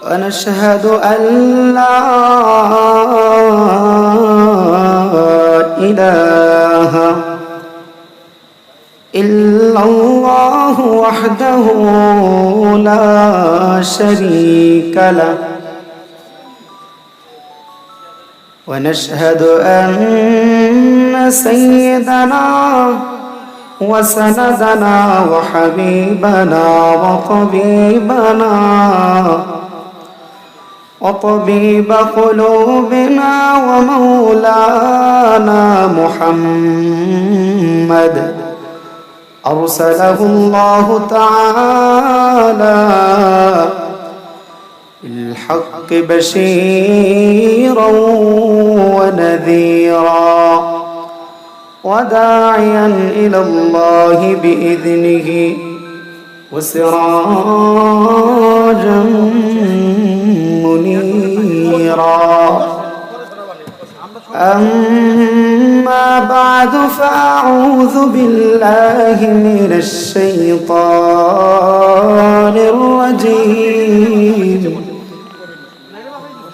ونشهد أن لا إله إلا الله وحده لا شريك له ونشهد أن سيدنا وسندنا وحبيبنا وطبيب قلوبنا ومولانا محمد أرسله الله تعالى بالحق بشيرا ونذيرا وداعيا إلى الله بإذنه وسراجا منيرا أما بعد فأعوذ بالله من الشيطان الرجيم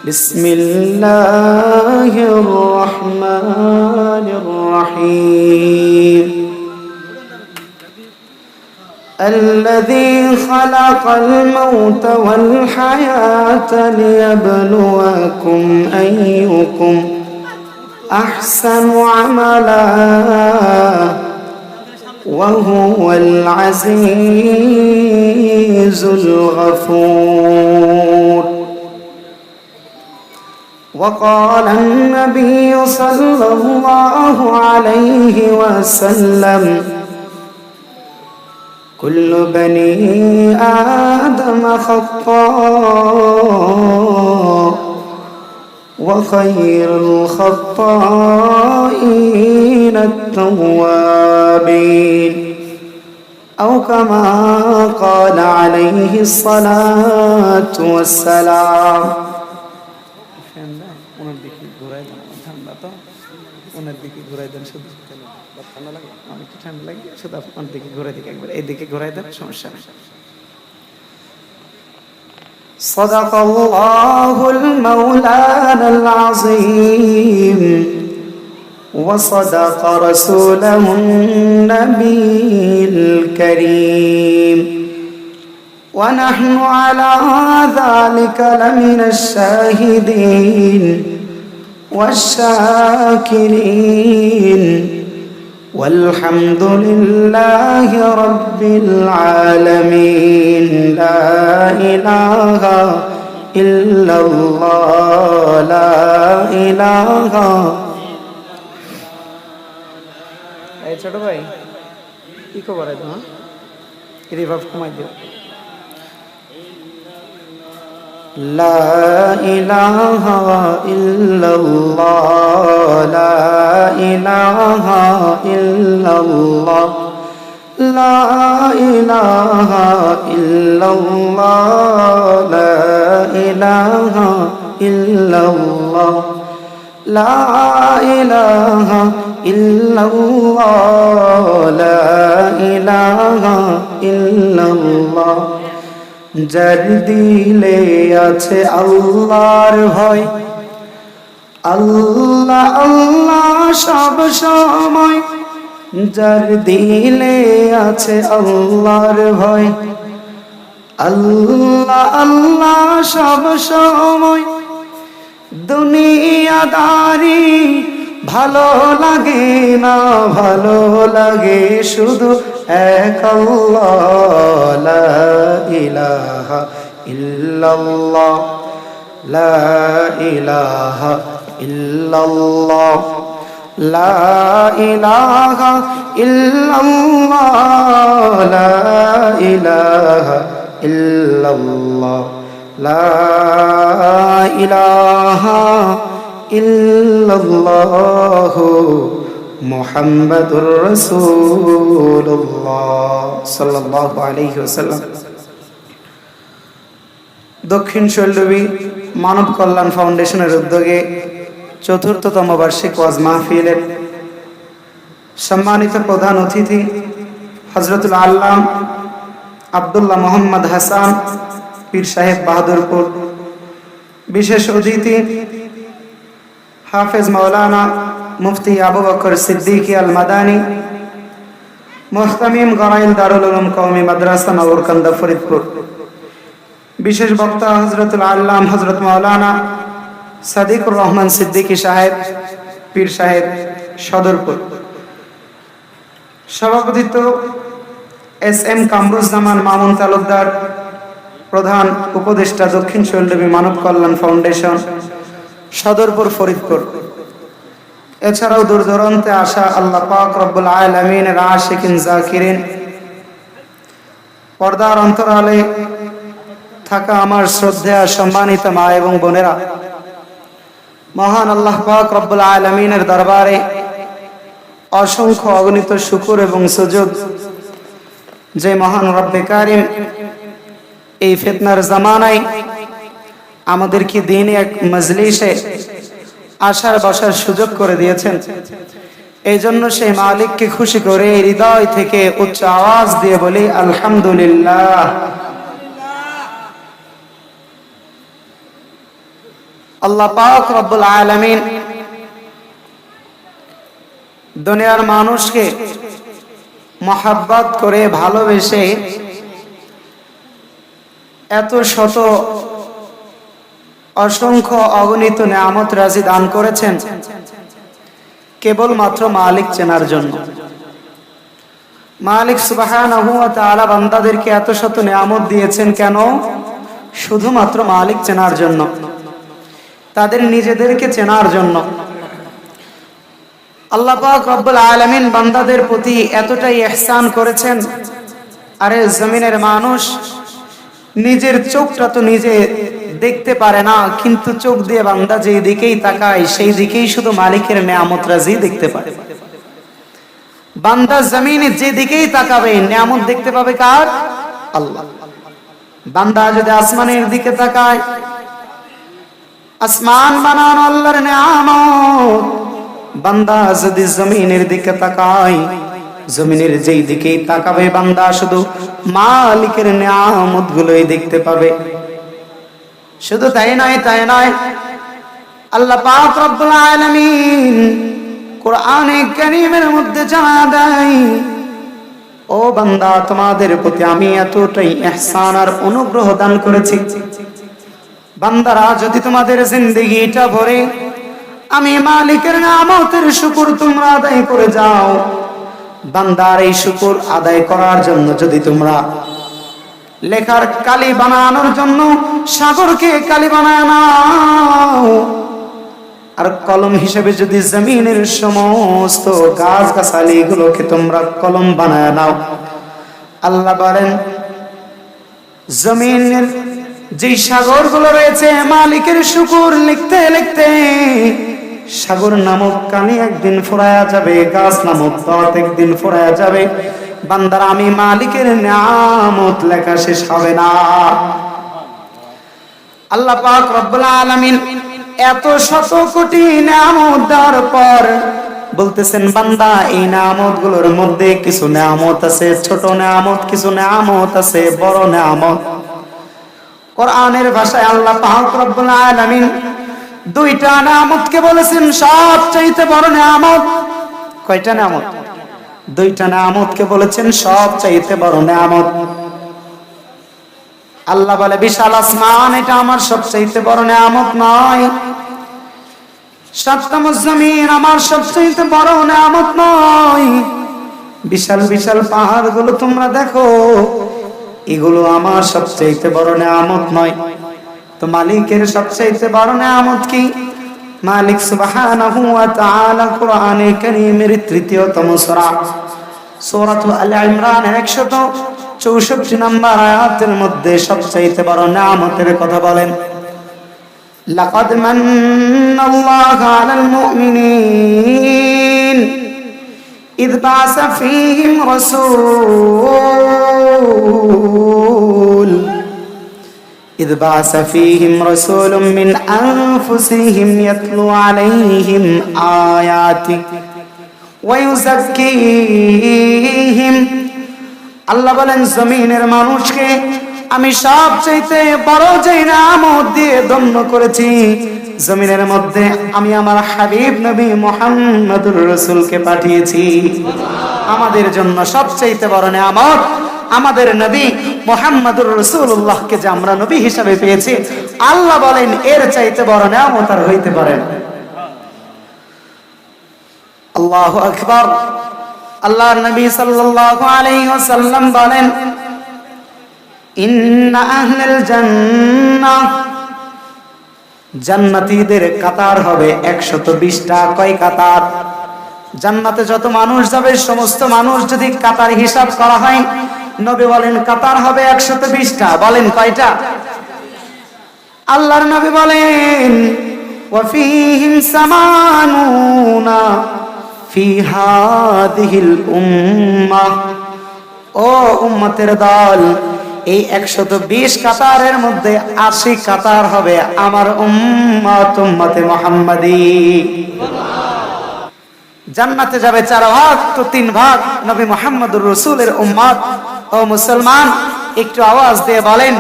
بسم الله الرحمن الرحيم الذي خلق الموت والحياة ليبلوكم أيكم أحسن عملا وهو العزيز الغفور وقال النبي صلى الله عليه وسلم كل بني آدم خطاء وخير الخطائين التوابين أو كما قال عليه الصلاة والسلام صدق الله المولانا العظيم وصدق رسوله النبي الكريم ونحن على ذلك لمن الشاهدين والشاكرين والحمد لله رب العالمين لا إله إلا الله لا إله এই ছোট ভাই ইকো করে দাও রিভার্ব কমাই দিও لا إله إلا الله لا إله إلا الله لا إله إلا الله لا إله إلا الله لا إله إلا الله لا إله إلا الله যার দিলে আছে আল্লাহর ভয় আল্লাহ আল্লাহ সব সময় যার দিলে আছে আল্লাহর ভয় আল্লাহ আল্লাহ সব সময় দুনিয়াদারি ভালো লাগে না ভালো লাগে শুধু এক আল্লাহ লা ইলাহা ইল্লাল্লাহ লা ইলাহা ইল্লাল্লাহ লা ইলাহা ইল্লাল্লাহ লা ইলাহা ইল্লাল্লাহ লা ইলাহা ইল্লাল্লাহ মুহাম্মাদুর রাসূলুল্লাহ সাল্লাল্লাহু আলাইহি ওয়াসাল্লাম। দক্ষিণ শৈলবী মানব কল্যাণ ফাউন্ডেশনের উদ্যোগে চতুর্থতম বার্ষিক ওয়াজ মাহফিলের সম্মানিত প্রধান অতিথি হযরতুল আল্লাম আব্দুল্লাহ মোহাম্মদ হাসান পীর সাহেব বাহাদুরপুর বিশেষ অতিথি হাফেজ মাওলানা মুফতি আবু বকর সিদ্দিকী আল মাদানী, মুহতামিম গরাইল দারুল উলুম কওমি মাদ্রাসা নগরকান্দা ফরিদপুর। বিশেষ বক্তা হযরতুল আল্লাম হযরত মাওলানা সাদিকুর রহমান সিদ্দিকী সাহেব, পীর সাহেব, সদরপুর। সভাপতিত্ব এস.এম. কামরুজ্জামান মামুন তালুকদার, প্রধান উপদেষ্টা দক্ষিণ শৈলদেবী মানব কল্যাণ ফাউন্ডেশন, সদরপুর, ফরিদপুর। এছাড়াও দূর দূরান্তে আসা আল্লাহ পাক রব্বুল আলামিনের আশিকিন জাকিরিন, পর্দার অন্তরালে থাকা আমার শ্রদ্ধেয় সম্মানিত মা এবং বোনেরা, মহান আল্লাহ পাক রব্বুল আলামিনের দরবারে অসংখ্য অগণিত শুকর এবং সুজুদ যে মহান রব্বে কারিম এই ফিতনার জামানায় আমাদেরকে দিনে এক মজলিসে আসার বসার সুযোগ করে দিয়েছেন। এই জন্য সেই মালিককে খুশি করে হৃদয় থেকে উচ্চ আওয়াজ দিয়ে বলি আলহামদুলিল্লাহ। আল্লাহ পাক রব্বুল আলামিন দুনিয়ার মানুষকে মহাব্বত করে ভালোবেসে এত শত অসংখ্য অগণিত নেয়ামত রাজি দান করেছেন কেবলমাত্র মালিক চেনার জন্য। মালিক সুবহানাহু ওয়া তাআলা বান্দাদেরকে এত শত নেয়ামত দিয়েছেন কেন? শুধুমাত্র মালিক চেনার জন্য, তাদের নিজেদেরকে চেনার জন্য। আল্লাহ পাক রব্বুল আলামিন বান্দাদের প্রতি এতটাই ইহসান করেছেন। আরে জমিনের মানুষ নিজের চোখটা তো নিজে দেখতে পারে না, কিন্তু চোখ দিয়ে বান্দা যেই দিকেই তাকায় সেই দিকেই শুধু মালিকের নেয়ামত রাজি দেখতে পারে। বান্দা জমিনে যে দিকেই তাকাবে নেয়ামত দেখতে পাবে কার? আল্লাহ। বান্দা যদি আসমানের দিকে তাকায়, আসমান বানানো আল্লাহর নেয়ামত। বান্দা যদি জমিনের দিকে তাকায়, জমিনের যেই দিকেই তাকাবে বান্দা শুধু মালিকের নেয়ামত গুলোই দেখতে পাবে। শুধু তাই নয়, আল্লাহ পাক রব্বুল আলামিন কোরআনে কারীমের মধ্যে জানা দেয়, ও বান্দা তোমাদের প্রতি আমি এতটাই ইহসান আর অনুগ্রহ দান করেছি। বান্দারা যদি তোমাদের জিন্দেগিটা ভরে আমি মালিকের নেয়ামতের শুকর তোমরা আদায় করে যাও, বান্দার এই শুকর আদায় করার জন্য যদি তোমরা লেখার কালি বানানোর জন্য সাগরকে কালি বানায় নাও, আর কলম হিসেবে যদি জমিনের সমস্ত গাছ গাছালি গুলোকে তোমরা কলম বানায় নাও, আল্লাহ বলেন জমিনের যে সাগর গুলো রয়েছে মালিকের শুকর লিখতে লিখতে সাগর নামক কালি একদিন ফুরায়া যাবে, গাছ নামক পাত একদিন ফুরায়া যাবে। বান্দারা আমি মালিকের নিয়ামত লেখা শেষ হবে না। আল্লাহ পাক রব্বুল আলামিন এত শত কোটি নিয়ামত দেওয়ার পর বলতেছেন বান্দা এই নিয়ামত গুলোর মধ্যে কিছু নিয়ামত আছে ছোট নিয়ামত, কিছু নিয়ামত আছে বড় নিয়ামত। কোরআনের ভাষায় আল্লাহ পাক রব্বুল আলামিন দুইটা নিয়ামতকে বলেছেন সবচাইতে বড় নিয়ামত। কয়টা নিয়ামত? দুইটা নিয়ামতকে বলেছেন সবচাইতে বড় নিয়ামত। আল্লাহ বলে বিশাল আসমান এটা আমার সবচাইতে বড় নিয়ামত নয়, সপ্তম জমিন আমার সবচাইতে বড় নিয়ামত নয়, বিশাল বিশাল পাহাড় গুলো তোমরা দেখো এগুলো আমার সবচাইতে বড় নিয়ামত নয়। তো মালিকের সবচাইতে বড় নিয়ামত কি? মালিক সুবহানাহু ওয়া তাআলা কোরআনে কারীমের ৩য়তম সূরা সূরাতুল আল ইমরানের ১৬৪ নম্বর আয়াতের মধ্যে সবচাইতে বড় নিয়ামতের কথা বলেন। লাকাদ মান্নাল্লাহু আলাল মুমিনিন ইয বা'সা ফীহিম রাসূল إذ بعث فيهم رسول من أنفسهم يتلو عليهم آياته ويزكيهم। আল্লাহ বলেন জমিনের মানুষকে আমি সবচাইতে বড় যে নিয়ামত দিয়ে ধন্য করেছি জমিনের মধ্যে, আমি আমার হাবিব নবী মুহাম্মদুর রাসূলকে পাঠিয়েছি। আমাদের জন্য সবচাইতে বড় নিয়ামত আমাদের নবী মুহাম্মদুর রাসূলুল্লাহকে যে আমরা নবী হিসাবে পেয়েছি, আল্লাহ বলেন এর চাইতে বড় নিয়ামত আর হইতে পারে না। আল্লাহু আকবার। আল্লাহর নবী সাল্লাল্লাহু আলাইহি ওয়াসাল্লাম বলেন, ইন্না আহলাল জান্নাহ, জান্নাতীদের কাতার হবে 120টা। কয় কাতার? জান্নাতে যত মানুষ যাবে সমস্ত মানুষ যদি কাতার হিসাব করা হয়, নবী বলেন কাতার হবে 120টা। বলেন কয়টা? আল্লাহর নবী বলেন ওয়া ফীহিম সামানুনা ফি হাদিহিল উম্মাহ, ও উম্মতের দল, এই 120 কাতারের মধ্যে 80 কাতার হবে আমার উম্মত, উম্মতে মুহাম্মাদি। জান্নাতে যাবে 4 ভাগ, তো 3 ভাগ নবী মুহাম্মদুর রাসূলের উম্মত। ও মুসলমান, একটু আওয়াজ দিয়ে বলেন,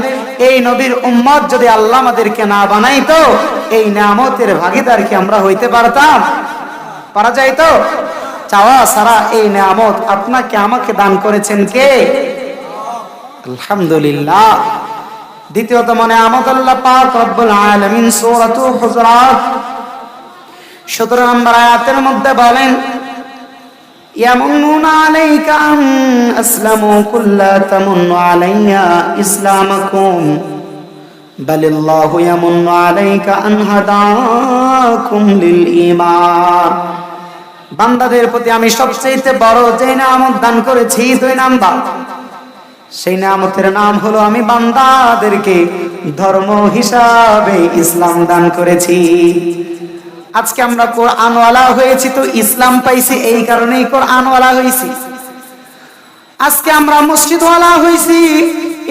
এই নবীর উম্মত যদি আল্লাহ আমাদেরকে না বানাইতো, এই নিয়ামতের ভাগীদার কি আমরা হইতে পারতাম? পারা যাইতো? চাওয়া সারা এই নিয়ামত আপনাকে আমাকে দান করেছেন কে? আলহামদুলিল্লাহ। দ্বিতীয়তম নিয়ামত আল্লাহ পাক রব্বুল আলামিন সূরাতুল হুজুরাত 17 নম্বর আয়াতের মধ্যে বলেন, ইয়ামুন্নুনা আলাইকা আন আসলামু কুল লা তামুন্নু আলাইয়া ইসলামাকুম বালিল্লাহু ইয়ামুন্নু আলাইকা আন হাদাকুম লিল ঈমান। বান্দাদের প্রতি আমি সবচেয়ে বড় যে নিয়ামত দান করেছি 2 নাম্বার, সেই নিয়ামতের নাম হলো আমি বান্দাদেরকে ধর্ম হিসাবে ইসলাম দান করেছি। আজকে আমরা কোরআনওয়ালা হয়েছি তো ইসলাম পাইছি, এই কারণেই কোরআনওয়ালা হয়েছি। আজকে আমরা মসজিদওয়ালা হয়েছি,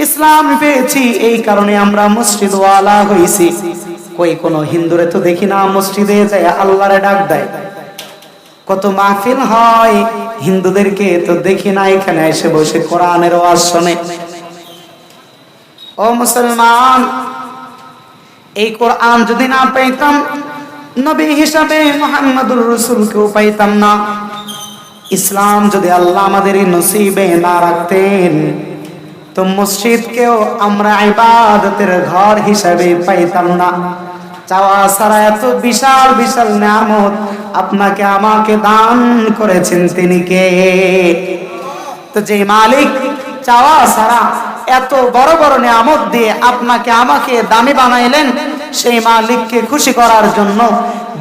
ইসলাম পেয়েছি, এই কারণে আমরা মসজিদওয়ালা হয়েছি। কই কোন হিন্দুরে তো দেখি না মসজিদে যায় আল্লাহরে ডাক দেয়। কত মাহফিল হয়, হিন্দুদেরকে তো দেখি না এখানে এসে বসে কোরআনের ওয়াজ শুনে। ও মুসলমান, এই কোরআন যদি না পাইতাম, নবী হিসাবে মুহাম্মদুর রাসূলকেও পাইতাম না। ইসলাম যদি আল্লাহ আমাদের নসিবে না রাখতেন, তো মসজিদকেও আমরা ইবাদতের ঘর হিসাবে পাইতাম না। চাওয়া সারা এত বিশাল বিশাল নিয়ামত আপনাকে আমাকে দান করেছেন তিনি কে? তো যে মালিক চাওয়া সারা এত বড় বড় নিয়ামত দিয়ে আপনাকে আমাকে দামি বানাইলেন, সেই মালিককে খুশি করার জন্য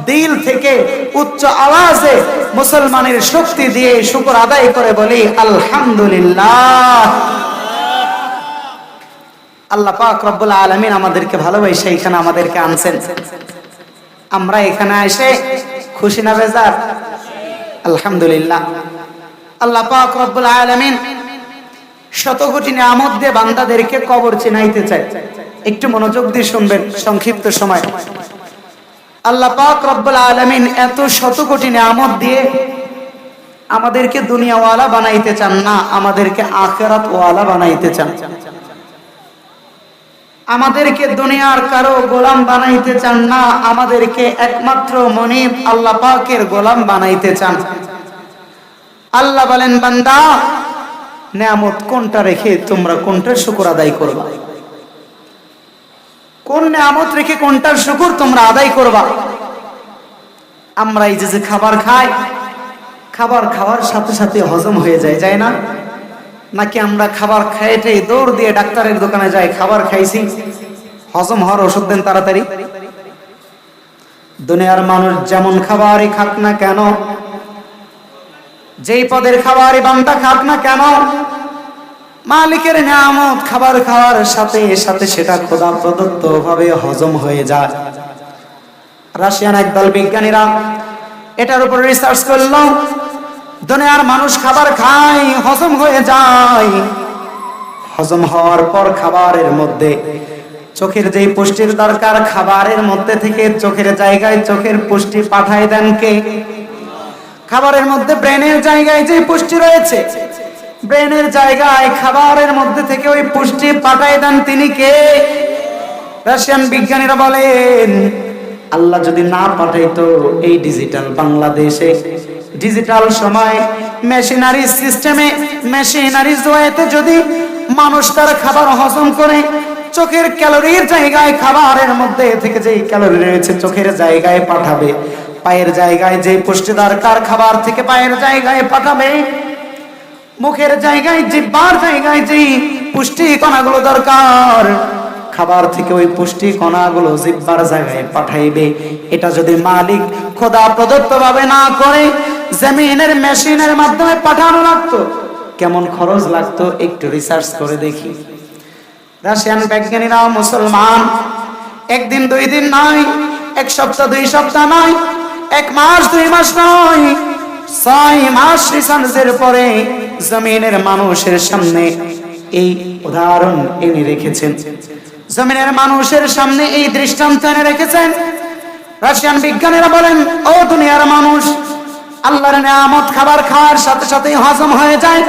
দিল থেকে উচ্চ আওয়াজে মুসলমানের শক্তি দিয়ে শুকর আদায় করে বলি আলহামদুলিল্লাহ। আল্লাহ পাক রব্বুল আলামিন আমাদেরকে ভালোবাসে এখানে আমাদেরকে আনছেন। আমরা এখানে এসে খুশি না বেজার? আলহামদুলিল্লাহ। আল্লাহ পাক রব্বুল আলামিন শত কোটি নিয়ামত দিয়ে বান্দাদেরকে কবর চিনাইতে চায়। একটু মনোযোগ দিয়ে শুনবেন সংক্ষিপ্ত সময়। আল্লাহ পাক রব্বুল আলামিন এত শত কোটি নিয়ামত দিয়ে আমাদেরকে দুনিয়াওয়ালা বানাইতে চান না, আমাদেরকে আখিরাত ওয়ালা বানাইতে চান। আমাদেরকে দুনিয়ার কারো গোলাম বানাইতে চান না, আমাদেরকে একমাত্র মনিব আল্লাহ পাকের গোলাম বানাইতে চান। আল্লাহ বলেন, বান্দা নিয়ামত কোনটা রেখে তোমরা কোনটার শুকর আদায় করবা? কোন নিয়ামত রেখে কোনটার শুকর তোমরা আদায় করবা? আমরা এই যে খাবার খাই, খাবার খাওয়ার সাথে সাথে হজম হয়ে যায়, যায় না? নাকি আমরা খাবার খাইতেই দৌড় দিয়ে ডাক্তারের দোকানে যাই, খাবার খাইছি হজম হওয়ার ওষুধ দেন তাড়াতাড়ি। দুনিয়ার মানুষ যেমন খাবারই খাক না কেন, যেই পদের খাবারই বান্দা খাক না কেন, মালিকের নিয়ামত খাবার খাওয়ার সাথে সাথে সেটা খোদা প্রদত্ত ভাবে হজম হয়ে যায়। রাশিয়ান একদল বিজ্ঞানীরা এটার উপর রিসার্চ করলো। দুনিয়ার মানুষ খাবার খায়, হজম হয়ে যায়, হজম হওয়ার পর খাবারের মধ্যে চোখের যেই পুষ্টির দরকার, খাবারের মধ্যে থেকে চোখের জায়গায় চোখের পুষ্টি পাঠায় দেন কে? খাবারের মধ্যে ব্রেনের জায়গায় যে পুষ্টি রয়েছে, ব্রেনের জায়গায় খাবারের মধ্যে থেকে ওই পুষ্টি পাঠায় দেন তিনি কে? রাশিয়ান বিজ্ঞানীরা বলেন আল্লাহ যদি না পাঠাইতো এই ডিজিটাল বাংলাদেশে, ডিজিটাল সময় মেশিনারি সিস্টেমে, মেশিনারি ওয়েতে যদি মানুষ তার খাবার হজম করে চোখের ক্যালোরির জায়গায় খাবারের মধ্যে থেকে যেই ক্যালোরি রয়েছে চোখের জায়গায় পাঠাবে, পায়ের জায়গায় যে পুষ্টি দরকার খাবার থেকে পায়ের জায়গায় পাঠাবে, মুখের জায়গায় জিহ্বার জায়গায় যেই পুষ্টি কণাগুলো দরকার খাবার থেকে ওই পুষ্টি কণাগুলো জিহ্বার জায়গায় পাঠাইবে। এটা যদি মালিক খোদা প্রদত্ত ভাবে না করে জমিনের মেশিনের মাধ্যমে পাঠানো লাগতো, কেমন খরচ লাগতো একটু রিসার্চ করে দেখি। রাশিয়ান বিজ্ঞানীরা মুসলমান একদিন দুই দিন নয়, এক সপ্তাহ দুই সপ্তাহ নয়, এক মাস দুই মাস নয়, 6 মাস রিসার্চের পরে জমিনের মানুষের সামনে এই উদাহরণ এনে রেখেছেন, জমিনের মানুষের সামনে এই দৃষ্টান্ত এনে রেখেছেন। রাশিয়ান বিজ্ঞানীরা বলেন ও দুনিয়ার মানুষ, আল্লাহর নিয়ামত খাবার খাওয়ার সাথে সাথেই হজম হয়ে যায়,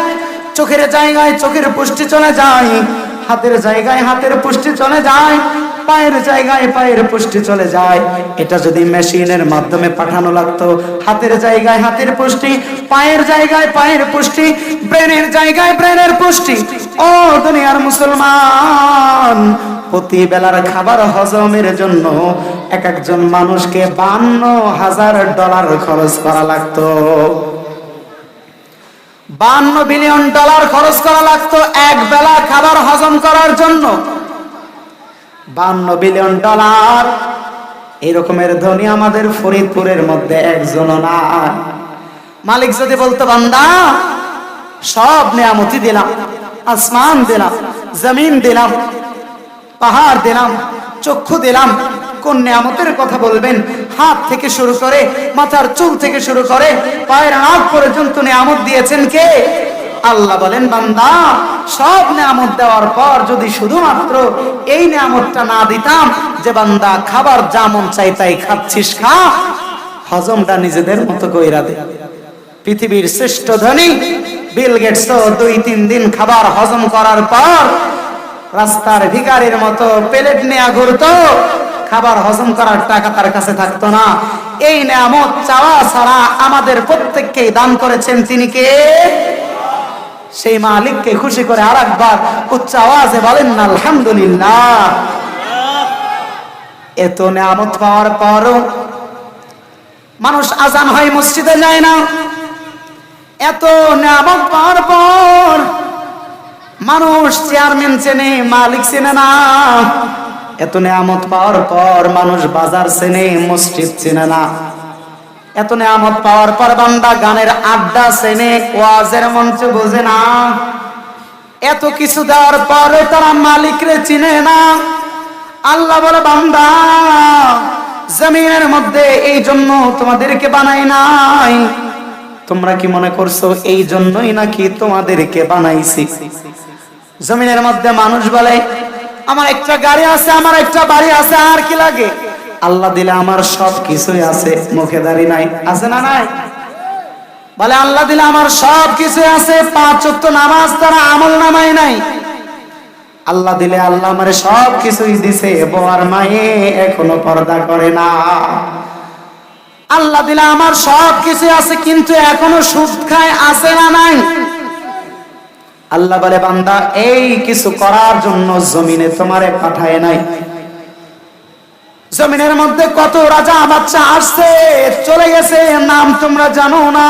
চোখের জায়গায় চোখের পুষ্টি চলে যায়, হাতের জায়গায় হাতের পুষ্টি চলে যায়, পায়ের জায়গায় পায়ের পুষ্টি চলে যায়। এটা যদি মেশিনের মাধ্যমে পাঠানো লাগতো, হাতের জায়গায় হাতের পুষ্টি, পায়ের জায়গায় পায়ের পুষ্টি, ব্রেনের জায়গায় ব্রেনের পুষ্টি। ও দুনিয়ার মুসলমান, প্রতি বেলার খাবার হজমের জন্য এক একজন মানুষকে $52,000 খরচ করা লাগতো, $52 বিলিয়ন খরচ করা লাগতো এক বেলা খাবার হজম করার জন্য। $52 বিলিয়ন। এই রকমের ধনী আমাদের ফরিদপুরের মধ্যে একজনও না। মালিক যদি বলতো বান্দা সব নিয়ামতি দিলাম, আসমান দিলাম, জমিন দিলাম, পাহাড় দিলাম, চক্ষু দিলাম, কোন নিয়ামতের কথা বলবেন? হাত থেকে শুরু করে মাথার চুল থেকে শুরু করে পায়ের নাক পর্যন্ত নিয়ামত দিয়েছেন কে? আল্লাহ বলেন বান্দা সব নিয়ামত দেওয়ার পর যদি শুধুমাত্র এই নিয়ামতটা না দিতাম যে বান্দা খাবার যা মন চাই তাই খাচ্ছিস খা, হজমটা নিজেদের মতো কইরা দে। পৃথিবীর শ্রেষ্ঠ ধনী বিল গেটস 2-3 দিন খাবার হজম করার পর রাস্তার ভিখারির মতো প্লেট নিয়ে ঘুরতো, খাবার হজম করার টাকা তার কাছে থাকতো না। এই নিয়ামত চাওয়া ছাড়া আমাদের প্রত্যেককেই দান করেছেন তিনি কে? সেই মালিককে খুশি করে আরেকবার উচ্চ আওয়াজে বলেন না আলহামদুলিল্লাহ। এত নিয়ামত পাওয়ার পরও মানুষ আজান হয় মসজিদে যায় না, এত নিয়ামত পাওয়ার পর মানুষ চেয়ারম্যান চেনে মালিক চেনে না, এত নিয়ামত পাওয়ার পর মানুষ বাজার চেনে মসজিদ চেনে না, এত নিয়ামত পাওয়ার পর বান্দা গানের আড্ডা চেনে ওয়াজের মঞ্চ বোঝে না, এত কিছু দেওয়ার পরে তারা মালিকরে চিনে না। আল্লাহ বলে বান্দা জমিনের মধ্যে এই জন্য তোমাদেরকে বানাই নাই, তোমরা কি মনে করছো এই জন্যই নাকি তোমাদেরকে বানাইছি? জমিনের মধ্যে মানুষ বলে আমার একটা গাড়ি আছে, আমার একটা বাড়ি আছে, আর কি লাগে? আল্লাহ দিলে আমার সব কিছুই আছে, মুখে দাড়ি নাই, আছে না নাই? বলে আল্লাহ দিলে আমার সব কিছুই আছে, 5 ওয়াক্ত নামাজ তারা আমল নামাই নাই। আল্লাহ দিলে আল্লাহ আমারে সব কিছুই দিছে, বউ আর মায়ে এখনো পর্দা করে না। আল্লাহ দিলে আমার সব কিছু আছে, কিন্তু এখনো সুদ খায়, আছে না নাই? আল্লাহ বলে বান্দা এই কিছু করার জন্য জমিনে তোমারে পাঠায় নাই। জমিনের মধ্যে কত রাজা বাচ্চা আসছে চলে গেছে, নাম তোমরা জানো না।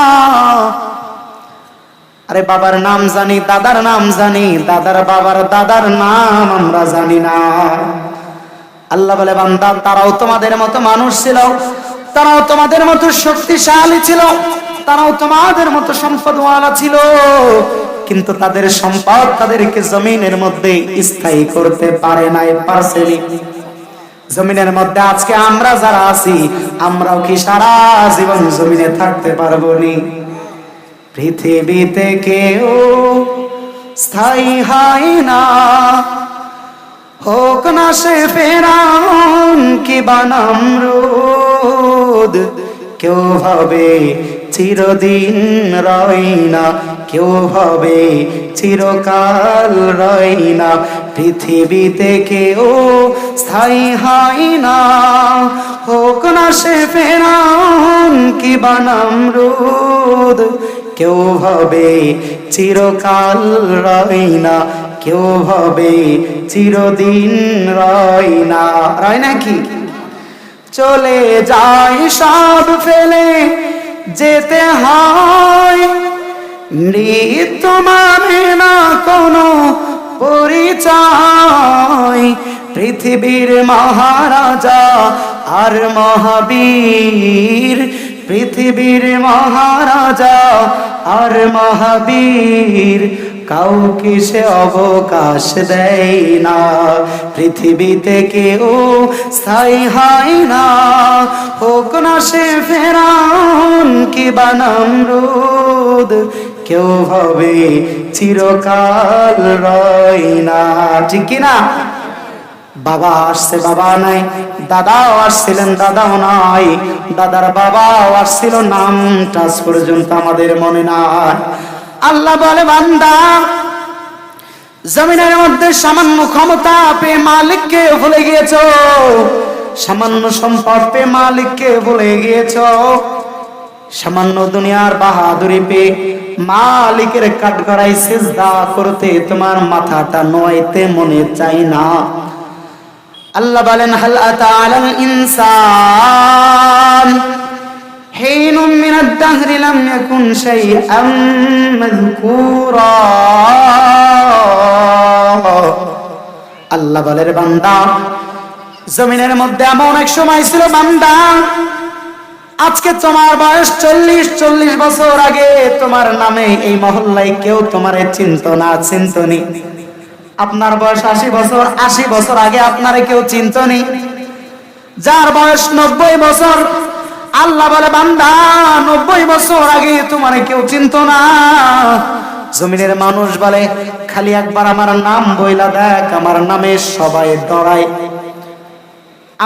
আরে বাবার নাম জানি, দাদার নাম জানি, দাদার বাবার দাদার নাম আমরা জানি না। আল্লাহ বলে বান্দা তারাও তোমাদের মতো মানুষ ছিল, তারাও তোমাদের মতো শক্তিশালী ছিল, তারাও তোমাদের মতো সম্পদওয়ালা ছিল, কিন্তু তাদের সম্পদ তাদেরকে জমিনের মধ্যে স্থায়ী করতে পারে নাই, পারছেনি। জমিনের মধ্যে আজকে আমরা যারা আছি আমরাও কি সারা জীবন জমিনে থাকতে পারবো নি? পৃথিবীতে কেউ স্থায়ী হয় না, হোক না সে ফেরাউন কি বা নমরুদ, কেউ ভাবে চিরদিন রয় না, কেউ হবে চিরকাল রয় না, পৃথিবীতে কেউ স্থায়ী হয় না। হোক না সে ফেরাউন কিবা নমরুদ, কেউ হবে চিরকাল রয় না, কেউ হবে চিরদিন রয় না। রয় নাকি? চলে যায় সব ফেলে যেতে হয়, মৃত্যু মানে না কোনো পরিচয়। পৃথিবীর মহারাজা আর মহাবীর, পৃথিবীর মহারাজা আর মহাবীর, কাউকে সে অবকাশ দেয় না। পৃথিবীতে কেউ স্থায়ী হয় না, হোক না সে ফেরাউন কিবা নমরুদ, কেউ হবে চিরকাল রয় না। ঠিক কিনা? বাবা আসছে, বাবা নাই, দাদাও আসছিলেন, দাদাও নাই, দাদার বাবাও আসছিল, নামটা আজ পর্যন্ত আমাদের মনে নাই। আল্লাহ বলে, বান্দা জমিনের মধ্যে সামান্য ক্ষমতা পেয়ে মালিককে ভুলে গিয়েছ, সামান্য সম্পদ পেয়ে মালিককে ভুলে গিয়েছ, সামান্য দুনিয়ার বাহাদুরি পেয়ে মালিকের কাঠগড়ায় সিজদা করতে তোমার মাথাটা নোয়াইতে মনে চাই না। আল্লাহ বলেন, হাল আতা আলাল ইনসান হিনুম মিনাদ দাহরি লাম ইয়াকুন শাইআম মাযকুরা। আল্লাহ বলেন, বান্দা জমিনের মধ্যে এমন এক সময় ছিল বান্দা, আজকে তোমার বয়স 40 বছর আগে তোমার নামে এই মহল্লায় কেউ তোমারে চিনত না, চিন্তনি। আপনার বয়স 80 বছর, 80 বছর আগে আপনারে কেউ চিন্তনি। যার বয়স 90 বছর, আল্লাহ বলে, বান্দা 90 বছর আগে তোমারে কেউ চিনত না। জমিনের মানুষ বলে, খালি একবার আমার নাম বইলা দেখ, আমার নামে সবাই ডরায়।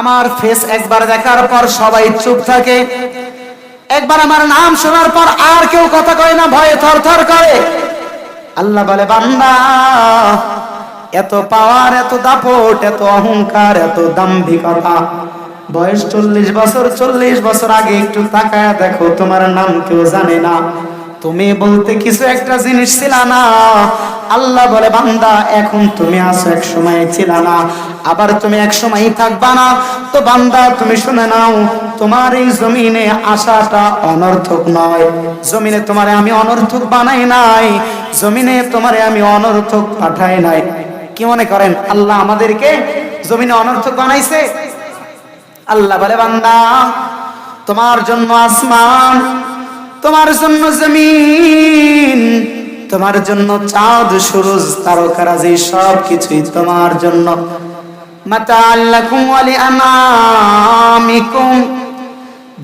আমার ফেস একবার দেখার পর সবাই চুপ থাকে, একবার আমার নাম শোনার পর আর কেউ কথা কয় না, ভয়ে থরথর করে। আল্লাহ বলে, বান্দা এত পাওয়ার, এত দাপট, এত অহংকার, এত দাম্ভিকতা, বয়স 40 বছর, 40 বছর আগে একটু তাকায় দেখো, তোমার নাম কেউ জানে না। তুমি বলতে কিছু একটা জিনিস ছিল না। আল্লাহ বলে, বান্দা এখন তুমি আছো, এক সময় ছিল না, আবার তুমি এক সময় থাকবা না। তো বান্দা তুমি শুনে নাও, তোমার এই জমিনে আসাটা অনর্থক নয়। জমিনে তোমারে আমি অনর্থক বানাই নাই, জমিনে তোমারে আমি অনর্থক পাঠাই নাই। কি মনে করেন আল্লাহ আমাদেরকে জমিনে অনর্থক বানাইছে? আল্লাহ বলে, বান্দা তোমার জন্য আসমান, তোমার জন্য জমিন, তোমার জন্য চাঁদ, সূরজ, তারকারাজি, সব কিছুই তোমার জন্য। মাতাআল লাকুম ওয়া লিআনামিকুম,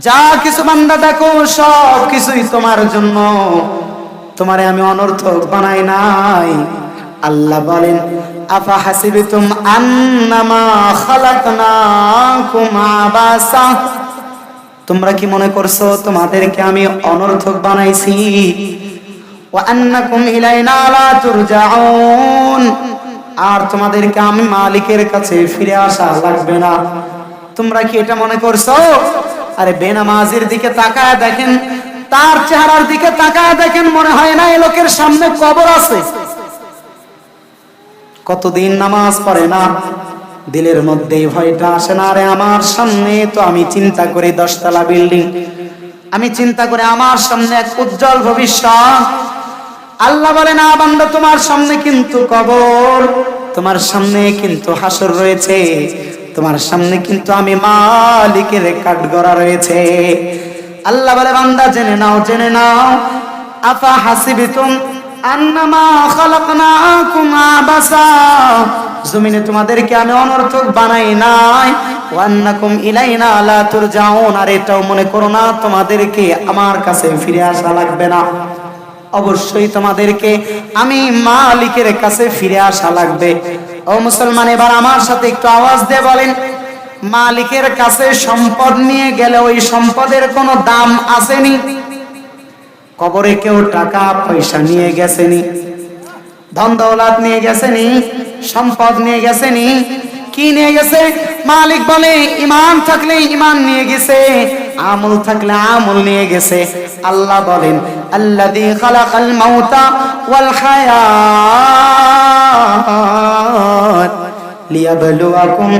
যা কিছু বান্দা দেখো সব কিছুই তোমার জন্য, তোমারে আমি অনর্থক বানাই নাই। আল্লাহ বলেন, আফা হাসিবতুম আন্নামা খালাকনাকুম আবাসা, তোমরা কি মনে করছো তোমাদেরকে আমি অনর্থক বানাইছি? ওয়া আন্নাকুম ইলাইনা লা তুরজাউন, আর তোমাদেরকে আমি মালিকের কাছে ফিরে আসা লাগবে না। তোমরা কি এটা মনে করছো? আরে বেনামাজির দিকে তাকায় দেখেন, তার চেহারার দিকে তাকায় দেখেন, মনে হয় না এই লোকের সামনে কবর আছে। কতদিন নামাজ পড়ে না, দিলের মধ্যে ভয়টা আসে না। আরে আমার সামনে তো আমি চিন্তা করি 10 তলা বিল্ডিং, আমি চিন্তা করে আমার সামনে এক উজ্জ্বল ভবিষ্যৎ। আল্লাহ বলে, না বান্দা, তোমার সামনে কিন্তু কবর, তোমার সামনে কিন্তু হাসর রয়েছে, তোমার সামনে কিন্তু আমি মালিকের কাঠগড়া রয়েছে। আল্লাহ বলে, বান্দা জেনে নাও, জেনে নাও, আফা হাসিবিতুম আন্নামা খালাকনাকুম আবাসা, জমিনে তোমাদেরকে আমি অনর্থক বানাই নাই। ওয়া আন্নাকুম ইলাইনা লা তুরজাউন, আর এটাও মনে করো না তোমাদেরকে আমার কাছে ফিরে আসা লাগবে না। অবশ্যই তোমাদেরকে আমি মালিকের কাছে ফিরে আসা লাগবে। ও মুসলমান, এবার আমার সাথে একটু আওয়াজ দিয়ে বলেন, মালিকের কাছে সম্পদ নিয়ে গেলে ওই সম্পদের কোনো দাম আসেনি? কবরে কেউ টাকা পয়সা নিয়ে গেছেনি, ধন দৌলত নিয়ে গেছেনি, সম্পদ নিয়ে গেছেনি, কি নিয়ে গেছে? মালিক বলে ঈমান থাকলে ঈমান নিয়ে গেছে, আমল থাকলে আমল নিয়ে গেছে। আল্লাহ বলেন আল্লাযী খালাকাল মাউতা ওয়াল হায়াত লিয়াবলুয়াকুম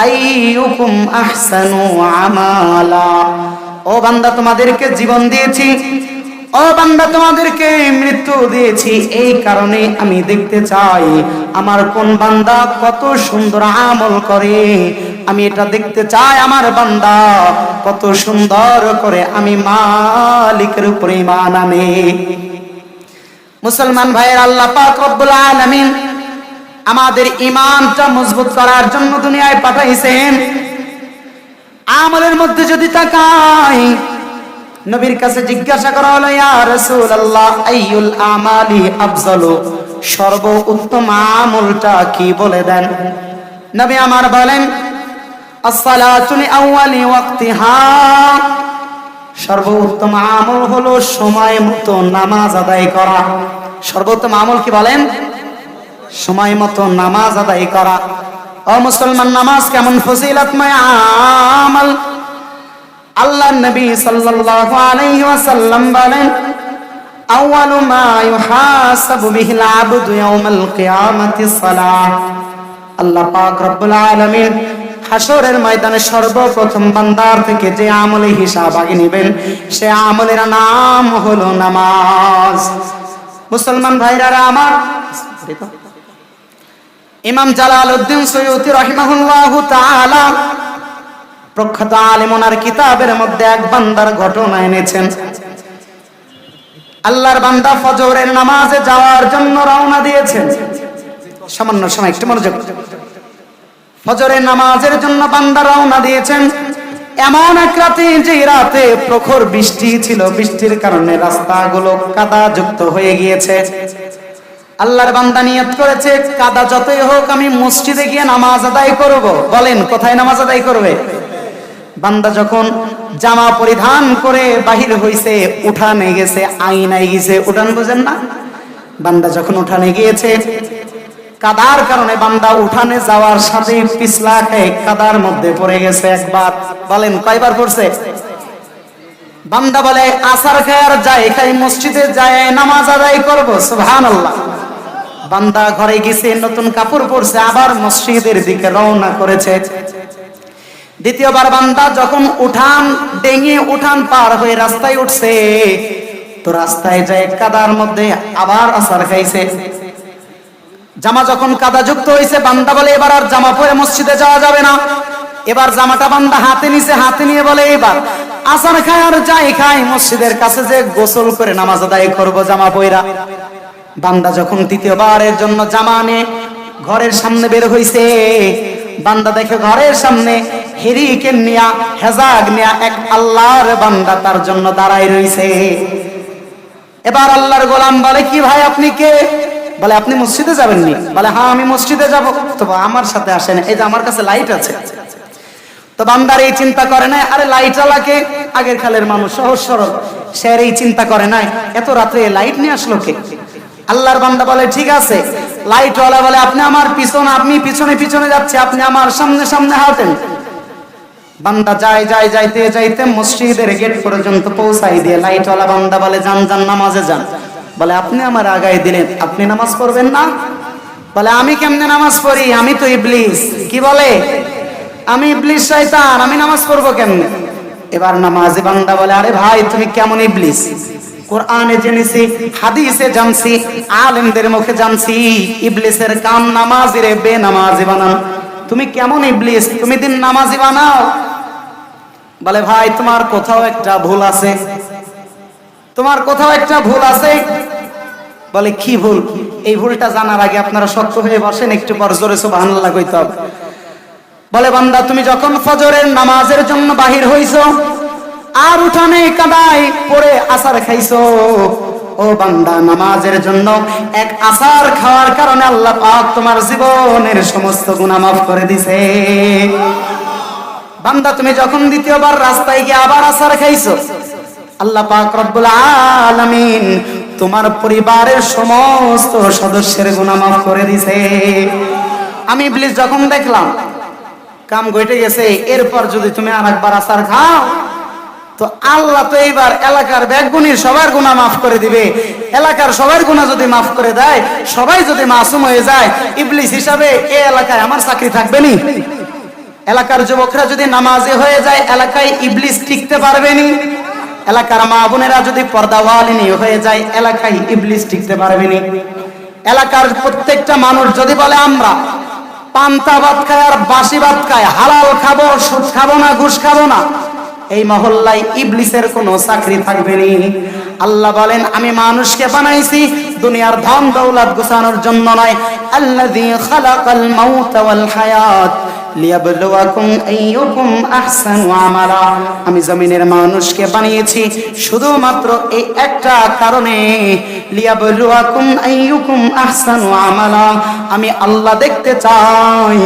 আইয়ুকুম আহসানু আমালা। ও বান্দা তোমাদেরকে জীবন দিয়েছি, ও বান্দা তোমাদেরকে মৃত্যু দিয়েছি, এই কারণে আমি দেখতে চাই আমার কোন বান্দা কত সুন্দর আমল করে। আমি এটা দেখতে চাই আমার বান্দা কত সুন্দর করে আমি মালিকের উপরে ঈমান আনে। মুসলমান ভাইয়ের, আল্লাহ পাক রব্বুল আলামিন আমাদের ঈমানটা মজবুত করার জন্য দুনিয়ায় পাঠাইছেন। আমলের মধ্যে যদি তাকাই, নবীর কাছে জিজ্ঞাসা করা হলো, ইয়া রাসূলুল্লাহ আইয়ুল আমালি আফজালু, সর্বোত্তম আমলটা কি বলে দেন। নবী আমার বলেন আসসালাতু লিআউয়ালি ওয়াক্তিহা, সর্বোত্তম আমল হলো সময় মতো নামাজ আদায় করা। সর্বোত্তম আমল কি বলেন? সময় মতো নামাজ আদায় করা। ও মুসলমান, নামাজ কেমন ফজিলতময় আমল। আল্লাহ নবী সাল্লাল্লাহু আলাইহি ওয়াসাল্লাম বলেন আউয়ালু মা ইউহাসাবু বিহিল আবদু ইয়াউমাল কিয়ামাতিস সালাহ। আল্লাহ পাক রব্বুল আলামিন হাসরের ময়দানে সর্বপ্রথম বান্দার থেকে যে আমলের হিসাব আগে নেবেন, সে আমলের নাম হলো নামাজ। মুসলমান ভাইরা আমার, ইমাম জালালউদ্দিন সুয়ুতী রাহিমাহুল্লাহু তাআলা প্রখ্যাত আলেম ওনার কিতাবের মধ্যে এক বান্দার ঘটনা এনেছেন। আল্লাহর বান্দা ফজরের নামাজে যাওয়ার জন্য রওনা দিয়েছেন। সামান্য সময়, একটু মনোযোগ। ফজরের নামাজের জন্য বান্দা রওনা দিয়েছেন এমন এক রাতে, যে রাতে প্রখর বৃষ্টি ছিল, বৃষ্টির কারণে রাস্তাগুলো কাদা যুক্ত হয়ে গিয়েছে। আল্লাহর বান্দা নিয়ত করেছে কাদা যতই হোক আমি মসজিদে গিয়ে নামাজ আদায় করব। বলেন কোথায় নামাজ আদায় করবে? বান্দা যখন জামা পরিধান করে বাহির হইছে, উঠানে গেছে, আইনায় গেছে। উঠান বুঝেন না? বান্দা যখন উঠানে গিয়েছে, কাদার কারণে বান্দা উঠানে যাওয়ার সাথে পিছলা খেয়ে কাদার মধ্যে পড়ে গেছে একবার। বলেন কয়বার পড়ছে? বান্দা বলে আসর খায় আর যায় খাই মসজিদে যায় নামাজ আদায় করব। সুবহানাল্লাহ। বান্দা ঘরে গেছে, নতুন কাপড় পরছে, আবার মসজিদের দিকে রওনা করেছে। দ্বিতীয়বার বান্দা যখন উঠান ডেঙে উঠান পার হয়ে রাস্তায় উঠছে, তো রাস্তায় যায় কাদার মধ্যে আবার আসর খাইছে। জামা যখন কাদা যুক্ত হয়েছে, বান্দা বলে এবার আর জামা পরে মসজিদে যাওয়া যাবে না। এবার জামাটা বান্দা হাতে নিছে, হাতে নিয়ে বলে এবার আসর খায় আর যাই খাই মসজিদের কাছে যে গোসল করে নামাজ আদায় করবো জামা পয়রা। বান্দা যখন তৃতীয়বারের জন্য জামা নিয়ে ঘরের সামনে বের হইছে, বান্দা দেখে ঘরের সামনে হেরিকেন নিয়া হেজাগ নিয়া এক আল্লাহর বান্দা তার জন্য দাঁড়ায় রইছে। এবার আল্লাহর গোলাম বলে কি ভাই আপনি কে? বলে আপনি মসজিদে যাবেননি? বলে হ্যাঁ আমি মসজিদে যাব। তো আমার সাথে আসেন, এই যে আমার কাছে লাইট আছে। তো বান্দার এই চিন্তা করে নাই আরে লাইট আলাকে, আগের কালের মানুষ সহজ সরল, সে এই চিন্তা করে নাই এত রাত্রে লাইট নিয়ে আসলো কে। আল্লাহর বান্দা বলে ঠিক আছে। লাইটওয়ালা বলে আপনি আমার পিছনে, আপনি পিছনে পিছনে যাচ্ছে, আপনি আমার সামনে সামনে হাঁটেন। বান্দা যাইতে যাইতে মসজিদের গেট পর্যন্ত পৌঁছাই দিয়ে লাইটওয়ালা বান্দা বলে যান যান নামাজে যান। বলে আপনি আমার আগায় দিলেন, আপনি নামাজ পড়বেন না? বলে আমি কেমনে নামাজ পড়ি, আমি তো ইবলিস। কি বলে? আমি ইবলিস শয়তান, আমি নামাজ পড়বো কেমনে? এবার নামাজি বান্দা বলে আরে ভাই তুমি কেমন ইবলিস? কোরআনে জেনেছি, হাদিসে জানছি, আলেমদের মুখে জানছি ইবলিসের কাম নামাজিরে বেনামাজি বানান। তুমি কেমন ইবলিস, তুমি দিন নামাজি বানাও? বলে ভাই তোমার কোথাও একটা ভুল আছে, তোমার কোথাও একটা ভুল আছে। বলে কি ভুল? এই ভুলটা জানার আগে আপনারা শক্ত হয়ে বসেন, একটু পর জোরে সুবহানাল্লাহ কইতে হবে। বলে বান্দা তুমি যখন ফজরের নামাজের জন্য বাহির হইছো আর উঠানে কাদায় পড়ে আসার খাইছো, ও বান্দা নামাজের জন্য এক আসার খাওয়ার কারণে আল্লাহ পাক তোমার জীবনের সমস্ত গুনাহ মাফ করে দিছে। বান্দা তুমি যখন দ্বিতীয়বার রাস্তায় গিয়ে আবার আসার খাইছো, আল্লাহ পাক রব্বুল আলামিন তোমার পরিবারের সমস্ত সদস্যের গুনাহ মাফ করে দিয়েছে। আমি ইবলিস যখন দেখলাম কাম ঘটে গেছে, এরপর যদি তুমি আরেকবার আসার খাও তো আল্লাহ তো এইবার এলাকার ব্যাগুনির সবার গুনাহ মাফ করে দিবে। এলাকার সবার গুনাহ যদি মাফ করে দেয়, সবাই যদি মাসুম হয়ে যায়, ইবলিস হিসাবে এই এলাকায় আমার চাকরি থাকবে নি? এলাকার যুবকরা যদি নামাজি হয়ে যায়, এলাকায় ইবলিস টিকতে পারবে নি? এলাকার মা বোনেরা যদি পর্দাওয়ালিনী হয়ে যায়, এলাকায় ইবলিস টিকতে পারবে নি? এলাকার প্রত্যেকটা মানুষ যদি বলে আমরা পান্তা ভাত খাই আর বাসি ভাত খাই, হালাল খাবো, সুদ খাবো না, ঘুষ খাবো না, এই মহল্লায় ইবলিসের কোনো চাকরি থাকবে না। আল্লাহ বলেন আমি মানুষকে বানাইছি দুনিয়ার ধন দৌলত গোছানোর জন্য নয়। আল্লাযী খালাকাল মাউতা ওয়াল হায়াত লিয়াবলুয়াকুম আইয়ুকুম আহসানু আমালা। আমি জমিনের মানুষকে বানিয়েছি শুধুমাত্র এই একটা কারণে, লিয়াবলুয়াকুম আইয়ুকুম আহসানু আমালা। আমি আল্লাহ দেখতে চাই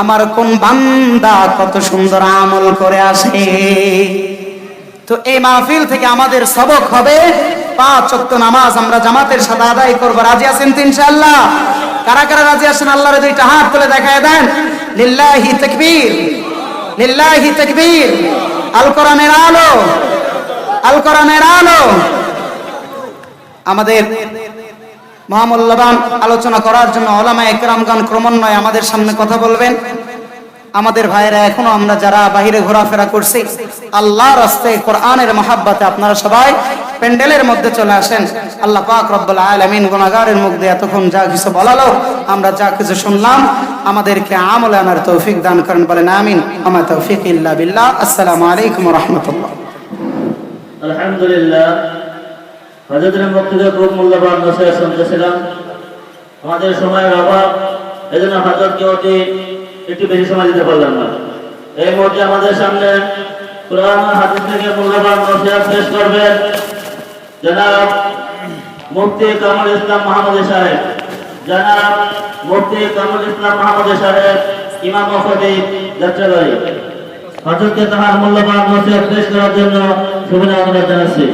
আমার কোন বান্দা কত সুন্দর আমল করে আসে। তো এই মাহফিল থেকে আমাদের সবক হবে 5 ওয়াক্ত নামাজ আমরা জামাতের সাথে আদায় করব। রাজি আছেন তো ইনশাআল্লাহ? কারা কারা রাজি আছেন আল্লাহর দুইটা হাত তুলে দেখায় দেন। লিল্লাহি তাকবীর, লিল্লাহি তাকবীর। আল কোরআনের আলো, আল কোরআনের আলো। আমাদের মহামূল্যবান আলোচনা করার জন্য উলামায়ে কেরামগণ ক্রমান্বয়ে আমাদের সামনে কথা বলবেন। আমাদের ভাইরা এখনো আমরা যারা বাহিরে ঘোরাফেরা করছি, আল্লাহর রাস্তায় কোরআনের মহাব্বতে আপনারা সবাই প্যান্ডেলের মধ্যে চলে আসেন। আল্লাহ পাক রব্বুল আলামিন গুনাহগারের মুখ দিয়ে এতক্ষণ যা কিছু বলালো, আমরা যা কিছু শুনলাম, আমাদেরকে আমলে আনার তৌফিক দান করেন, বলেন আমিন। আমা তৌফিক ইল্লা বিল্লাহ। আসসালামু আলাইকুম ওয়া রাহমাতুল্লাহ। আলহামদুলিল্লাহ, হযরতের বক্তব্য খুব মূল্যবান নসিহত শুনতেছিলাম। আমাদের সময়ের অভাব, এজন্য হযরতকে একটু বেশি সময় দিতে পারলাম না। এই মুহূর্তে আমাদের সামনে কোরআন ও হাদিস থেকে মূল্যবান নসিহত পেশ করবেন জনাব মুফতি কামরুল ইসলাম মাহমুদী সাহেব। জনাব মুফতি কামরুল ইসলাম মাহমুদী সাহেব, ইমাম ও খতিব যাত্রাবাড়ি। হযরতকে তাহার মূল্যবান নসিহত পেশ করার জন্য শুভেচ্ছা জানাচ্ছি।